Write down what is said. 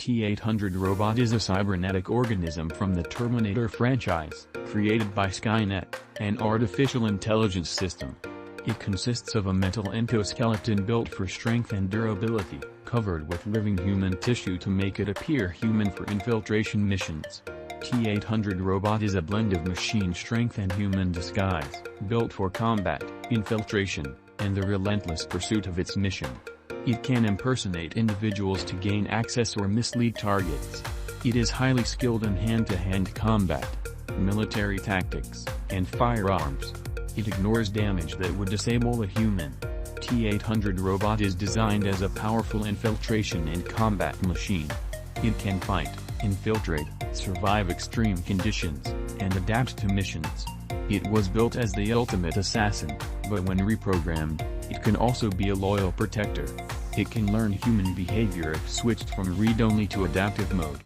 T-800 robot is a cybernetic organism from the Terminator franchise, created by Skynet, an artificial intelligence system. It consists of a metal endoskeleton built for strength and durability, covered with living human tissue to make it appear human for infiltration missions. T-800 robot is a blend of machine strength and human disguise, built for combat, infiltration, and the relentless pursuit of its mission. It can impersonate individuals to gain access or mislead targets. It is highly skilled in hand-to-hand combat, military tactics, and firearms. It ignores damage that would disable a human. T-800 robot is designed as a powerful infiltration and combat machine. It can fight, infiltrate, survive extreme conditions, and adapt to missions. It was built as the ultimate assassin, but when reprogrammed, it can also be a loyal protector. It can learn human behavior if switched from read-only to adaptive mode.